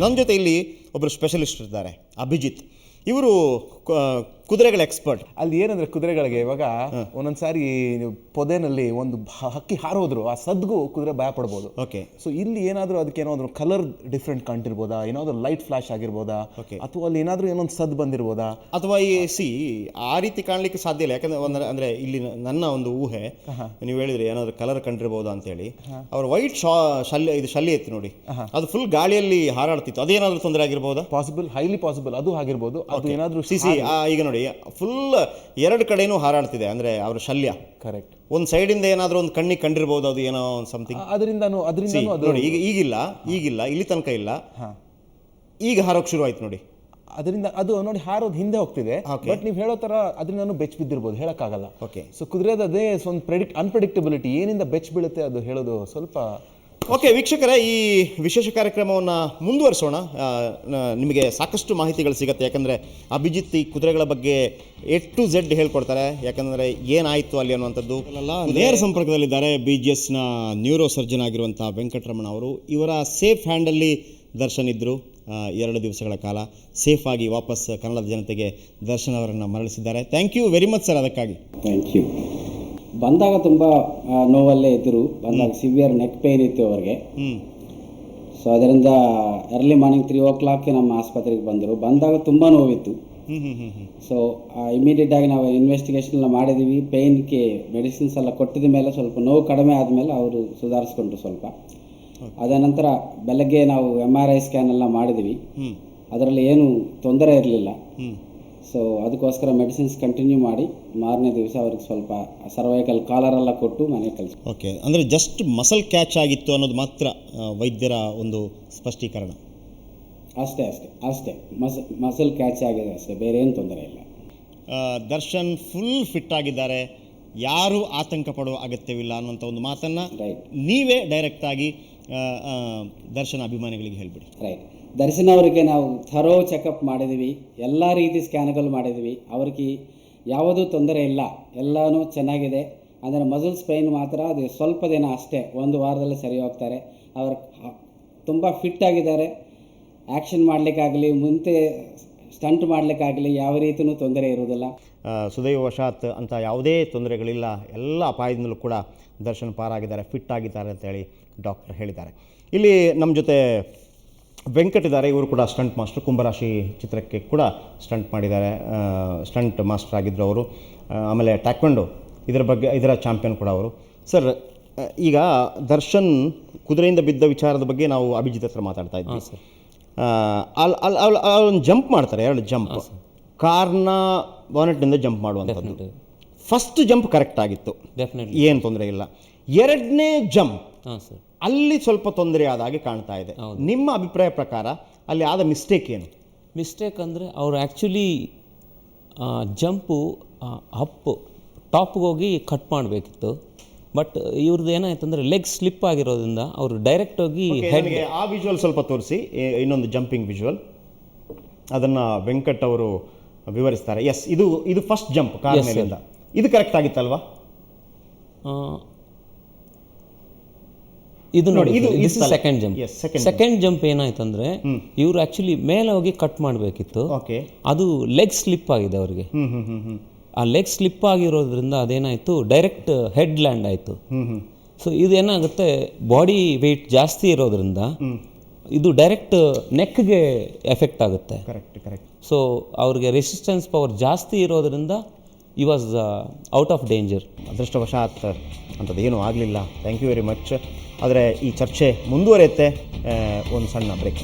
ನನ್ನ ಜೊತೆ ಇಲ್ಲಿ ಒಬ್ಬರು ಸ್ಪೆಷಲಿಸ್ಟ್ ಇದ್ದಾರೆ, ಅಭಿಜಿತ್. ಇವರು ಕುದುರೆಗಳ ಎಕ್ಸ್ಪರ್ಟ್. ಅಲ್ಲಿ ಏನಂದ್ರೆ ಕುದುರೆಗಳಿಗೆ ಇವಾಗ ಒಂದೊಂದ್ಸಾರಿ ಪೊದೆನಲ್ಲಿ ಒಂದು ಹಕ್ಕಿ ಹಾರೋದ್ರು ಆ ಸದ್ಗೂ ಕುದುರೆ ಭಯ ಪಡ್ಬೋದು. ಓಕೆ. ಸೊ ಇಲ್ಲಿ ಏನಾದರೂ ಅದಕ್ಕೆ ಏನಾದ್ರು ಕಲರ್ ಡಿಫ್ರೆಂಟ್ ಕಾಣ್ತಿರ್ಬೋದಾ, ಏನಾದ್ರು ಲೈಟ್ ಫ್ಲಾಶ್ ಆಗಿರ್ಬೋದಾ, ಅಥವಾ ಅಲ್ಲಿ ಏನಾದರೂ ಏನೊಂದು ಸದ್ ಬಂದಿರ್ಬೋದಾ, ಅಥವಾ ಆ ರೀತಿ ಕಾಣಲಿಕ್ಕೆ ಸಾಧ್ಯ ಇಲ್ಲ. ಯಾಕಂದ್ರೆ ಅಂದ್ರೆ ಇಲ್ಲಿ ನನ್ನ ಒಂದು ಊಹೆ, ನೀವು ಹೇಳಿದ್ರಿ ಏನಾದ್ರು ಕಲರ್ ಕಂಡಿರ್ಬೋದಾ ಅಂತೇಳಿ. ಅವ್ರ ವೈಟ್ ಶಲ್ಯ ಇತ್ತು ನೋಡಿ, ಅದು ಫುಲ್ ಗಾಳಿಯಲ್ಲಿ ಹಾರಾಡ್ತಿತ್ತು, ಅದೇನಾದ್ರೂ ತೊಂದರೆ ಆಗಿರ್ಬೋದಾ? ಪಾಸಿಬಲ್, ಹೈಲಿ ಪಾಸಿಬಲ್, ಅದು ಆಗಿರ್ಬೋದು. ಅದು ಏನಾದರೂ ಈಗ ನೋಡಿ ಫುಲ್ ಎರಡು ಕಡೆನೂ ಹಾರಾಡ್ತಿದೆ ಅಂದ್ರೆ ಅವ್ರ ಶಲ್ಯ. ಕರೆಕ್ಟ್. ಒಂದು ಸೈಡಿಂದ ಏನಾದರೂ ಒಂದು ಕಣ್ಣಿಗೆ ಕಂಡಿರ್ಬೋದು, ಅದು ಏನೋ ಸಮಥಿಂಗ್. ಅದರಿಂದ ನೋಡಿ ಈಗಿಲ್ಲ ಇಲ್ಲಿ ತನಕ ಇಲ್ಲ, ಈಗ ಹಾರೋಕ್ ಶುರು ಆಯ್ತು ನೋಡಿ. ಅದರಿಂದ ಅದು ನೋಡಿ ಹಾರೋದು ಹಿಂದೆ ಹೋಗ್ತಿದೆ. ಬಟ್ ನೀವು ಹೇಳೋ ತರ ಅದರಿಂದ ಬೆಚ್ ಬಿದ್ದಿರ್ಬೋದು, ಹೇಳಕ್ಕಾಗಲ್ಲ. ಓಕೆ. ಸೊ ಕುದುರೆದ ಅದೇ ಒಂದು ಅನ್ಪ್ರೆಡಿಕ್ಟಬಿಲಿಟಿ, ಏನಿಂದ ಬೆಚ್ ಬೀಳುತ್ತೆ ಅದು ಹೇಳೋದು ಸ್ವಲ್ಪ. ಓಕೆ ವೀಕ್ಷಕರೇ, ಈ ವಿಶೇಷ ಕಾರ್ಯಕ್ರಮವನ್ನು ಮುಂದುವರಿಸೋಣ. ನಿಮಗೆ ಸಾಕಷ್ಟು ಮಾಹಿತಿಗಳು ಸಿಗುತ್ತೆ, ಯಾಕಂದರೆ ಅಭಿಜಿತ್ ಈ ಕುದುರೆಗಳ ಬಗ್ಗೆ A to Z ಹೇಳ್ಕೊಡ್ತಾರೆ. ಯಾಕಂದರೆ ಏನಾಯಿತು ಅಲ್ಲಿ ಅನ್ನುವಂಥದ್ದು ನೇರ ಸಂಪರ್ಕದಲ್ಲಿದ್ದಾರೆ BGSನ ನ್ಯೂರೋ ಸರ್ಜನ್ ಆಗಿರುವಂಥ ವೆಂಕಟರಮಣ ಅವರು. ಇವರ ಸೇಫ್ ಹ್ಯಾಂಡಲ್ಲಿ ದರ್ಶನ್ ಇದ್ದರು 2 ದಿವಸಗಳ ಕಾಲ. ಸೇಫ್ ಆಗಿ ವಾಪಸ್ ಕನ್ನಡದ ಜನತೆಗೆ ದರ್ಶನ್ ಅವರನ್ನು ಮರಳಿಸಿದ್ದಾರೆ. Thank you very much sir, ಅದಕ್ಕಾಗಿ. Thank you. ಬಂದಾಗ ತುಂಬ ನೋವಲ್ಲೇ ಇದ್ದರು. ಬಂದಾಗ ಸಿವಿಯರ್ ನೆಕ್ ಪೇಯ್ನ್ ಇತ್ತು ಅವರಿಗೆ. ಸೊ ಅದರಿಂದ ಅರ್ಲಿ ಮಾರ್ನಿಂಗ್ 3 o'clock ನಮ್ಮ ಆಸ್ಪತ್ರೆಗೆ ಬಂದರು. ಬಂದಾಗ ತುಂಬ ನೋವಿತ್ತು. ಸೊ ಇಮಿಡಿಯೇಟಾಗಿ ನಾವು ಇನ್ವೆಸ್ಟಿಗೇಷನ್ ಎಲ್ಲ ಮಾಡಿದ್ದೀವಿ. ಪೇಯ್ನ್ಗೆ ಮೆಡಿಸಿನ್ಸ್ ಎಲ್ಲ ಕೊಟ್ಟಿದ ಮೇಲೆ ಸ್ವಲ್ಪ ನೋವು ಕಡಿಮೆ ಆದಮೇಲೆ ಅವರು ಸುಧಾರಿಸ್ಕೊಂಡ್ರು ಸ್ವಲ್ಪ. ಅದ ನಂತರ ಬೆಳಗ್ಗೆ ನಾವು MRI ಸ್ಕ್ಯಾನ್ ಎಲ್ಲ ಮಾಡಿದ್ವಿ, ಅದರಲ್ಲಿ ಏನು ತೊಂದರೆ ಇರಲಿಲ್ಲ. ಸೊ ಅದಕ್ಕೋಸ್ಕರ ಮೆಡಿಸಿನ್ಸ್ ಕಂಟಿನ್ಯೂ ಮಾಡಿ ಮಾರನೇ ದಿವಸ ಅವ್ರಿಗೆ ಸ್ವಲ್ಪ ಸರ್ವೈಕಲ್ ಕಾಲರೆಲ್ಲ ಕೊಟ್ಟು ಮನೆಗೆ ಕಳಿಸಿ. ಓಕೆ, ಅಂದರೆ ಜಸ್ಟ್ ಮಸಲ್ ಕ್ಯಾಚ್ ಆಗಿತ್ತು ಅನ್ನೋದು ಮಾತ್ರ ವೈದ್ಯರ ಒಂದು ಸ್ಪಷ್ಟೀಕರಣ. ಅಷ್ಟೇ ಮಸಲ್ ಕ್ಯಾಚ್ ಆಗಿದೆ ಅಷ್ಟೇ, ಬೇರೆ ಏನು ತೊಂದರೆ ಇಲ್ಲ. ದರ್ಶನ್ ಫುಲ್ ಫಿಟ್ ಆಗಿದ್ದಾರೆ, ಯಾರೂ ಆತಂಕ ಪಡುವ ಅಗತ್ಯವಿಲ್ಲ ಅನ್ನುವಂಥ ಒಂದು ಮಾತನ್ನು ನೀವೇ ಡೈರೆಕ್ಟಾಗಿ ದರ್ಶನ್ ಅಭಿಮಾನಿಗಳಿಗೆ ಹೇಳಿಬಿಡಿ. ರೈಟ್. ದರ್ಶನ್ ಅವರಿಗೆ ನಾವು ಥರೋ ಚೆಕಪ್ ಮಾಡಿದ್ವಿ, ಎಲ್ಲ ರೀತಿ ಸ್ಕ್ಯಾನ್ಗಳು ಮಾಡಿದ್ವಿ. ಅವ್ರಿಗೆ ಯಾವುದೂ ತೊಂದರೆ ಇಲ್ಲ, ಎಲ್ಲನೂ ಚೆನ್ನಾಗಿದೆ. ಅಂದರೆ ಮಸಲ್ಸ್ ಪೈನ್ ಮಾತ್ರ ಅದು ಸ್ವಲ್ಪ ದಿನ ಅಷ್ಟೇ, 1 ವಾರದಲ್ಲಿ ಸರಿ ಹೋಗ್ತಾರೆ. ಅವರು ತುಂಬ ಫಿಟ್ ಆಗಿದ್ದಾರೆ. ಆ್ಯಕ್ಷನ್ ಮಾಡಲಿಕ್ಕಾಗಲಿ, ಮುಂದೆ ಸ್ಟಂಟ್ ಮಾಡಲಿಕ್ಕಾಗಲಿ ಯಾವ ರೀತಿಯೂ ತೊಂದರೆ ಇರುವುದಿಲ್ಲ. ಸುದೈವವಶಾತ್ ಅಂತ ಯಾವುದೇ ತೊಂದರೆಗಳಿಲ್ಲ, ಎಲ್ಲ ಅಪಾಯದಿಂದಲೂ ಕೂಡ ದರ್ಶನ್ ಪಾರಾಗಿದ್ದಾರೆ, ಫಿಟ್ ಆಗಿದ್ದಾರೆ ಅಂತೇಳಿ ಡಾಕ್ಟರ್ ಹೇಳಿದ್ದಾರೆ. ಇಲ್ಲಿ ನಮ್ಮ ಜೊತೆ ವೆಂಕಟ್ ಇದ್ದಾರೆ, ಇವರು ಕೂಡ ಸ್ಟಂಟ್ ಮಾಸ್ಟರ್. ಕುಂಭರಾಶಿ ಚಿತ್ರಕ್ಕೆ ಕೂಡ ಸ್ಟಂಟ್ ಮಾಡಿದ್ದಾರೆ, ಸ್ಟಂಟ್ ಮಾಸ್ಟರ್ ಆಗಿದ್ದರು ಅವರು. ಆಮೇಲೆ ಟ್ಯಾಕ್ವಂಡೋ ಇದರ ಚಾಂಪಿಯನ್ ಕೂಡ ಅವರು. ಸರ್, ಈಗ ದರ್ಶನ್ ಕುದುರೆಯಿಂದ ಬಿದ್ದ ವಿಚಾರದ ಬಗ್ಗೆ ನಾವು ಅಭಿಜಿತ್ ಹತ್ರ ಮಾತಾಡ್ತಾ ಇದ್ವಿ. ಅಲ್ಲಿ ಜಂಪ್ ಮಾಡ್ತಾರೆ, 2 ಜಂಪ್, ಕಾರ್ನ ಬಾನೆಟ್ನಿಂದ ಜಂಪ್ ಮಾಡುವಂಥದ್ದು. ಫಸ್ಟ್ ಜಂಪ್ ಕರೆಕ್ಟ್ ಆಗಿತ್ತು, ಏನು ತೊಂದರೆ ಇಲ್ಲ. 2ನೇ ಜಂಪ್ ಅಲ್ಲಿ ಸ್ವಲ್ಪ ತೊಂದರೆ ಆದ ಹಾಗೆ ಕಾಣ್ತಾ ಇದೆ. ನಿಮ್ಮ ಅಭಿಪ್ರಾಯ ಪ್ರಕಾರ ಅಲ್ಲಿ ಆದ ಮಿಸ್ಟೇಕ್ ಏನು? ಮಿಸ್ಟೇಕ್ ಅಂದರೆ ಅವರು ಆ್ಯಕ್ಚುಲಿ ಜಂಪು ಟಾಪ್ಗೆ ಹೋಗಿ ಕಟ್ ಮಾಡಬೇಕಿತ್ತು. ಬಟ್ ಇವ್ರದ್ದು ಏನಾಯ್ತು ಅಂದರೆ ಲೆಗ್ ಸ್ಲಿಪ್ ಆಗಿರೋದ್ರಿಂದ ಅವರು ಡೈರೆಕ್ಟ್ ಹೋಗಿ ಹೆಡ್ಗೆ ಆ ವಿಜುವಲ್ ಸ್ವಲ್ಪ ತೋರಿಸಿ, ಇನ್ನೊಂದು ಜಂಪಿಂಗ್ ವಿಜುವಲ್ ಅದನ್ನು ವೆಂಕಟ್ ಅವರು ವಿವರಿಸ್ತಾರೆ. ಎಸ್, ಇದು ಫಸ್ಟ್ ಜಂಪ್ ಕಾರ್ ಮೇಲಿಂದ, ಇದು ಕರೆಕ್ಟ್ ಆಗಿತ್ತಲ್ವಾ? ಇದು ನೋಡಿ, ಇದು ಸೆಕೆಂಡ್ ಜಂಪ್. ಸೆಕೆಂಡ್ ಜಂಪ್ ಏನಾಯ್ತು ಅಂದರೆ ಇವರು ಆ್ಯಕ್ಚುಲಿ ಮೇಲೆ ಹೋಗಿ ಕಟ್ ಮಾಡಬೇಕಿತ್ತು, ಅದು ಲೆಗ್ ಸ್ಲಿಪ್ ಆಗಿದೆ ಅವರಿಗೆ. ಆ ಲೆಗ್ ಸ್ಲಿಪ್ ಆಗಿರೋದ್ರಿಂದ ಅದೇನಾಯಿತು, ಡೈರೆಕ್ಟ್ ಹೆಡ್ ಲ್ಯಾಂಡ್ ಆಯಿತು. ಸೊ ಇದೇನಾಗುತ್ತೆ, ಬಾಡಿ ವೆಯ್ಟ್ ಜಾಸ್ತಿ ಇರೋದ್ರಿಂದ ಇದು ಡೈರೆಕ್ಟ್ ನೆಕ್ಗೆ ಎಫೆಕ್ಟ್ ಆಗುತ್ತೆ. ಕರೆಕ್ಟ್. ಸೊ ಅವ್ರಿಗೆ ರೆಸಿಸ್ಟೆನ್ಸ್ ಪವರ್ ಜಾಸ್ತಿ ಇರೋದ್ರಿಂದ ಈ ವಾಸ್ ಔಟ್ ಆಫ್ ಡೇಂಜರ್. ಅದೃಷ್ಟವಶಾತ್ ಅಂಥದ್ದು ಏನೂ ಆಗಲಿಲ್ಲ. Thank you very much. ಆದರೆ ಈ ಚರ್ಚೆ ಮುಂದುವರಿಯುತ್ತೆ, ಒಂದು ಸಣ್ಣ ಬ್ರೇಕ್.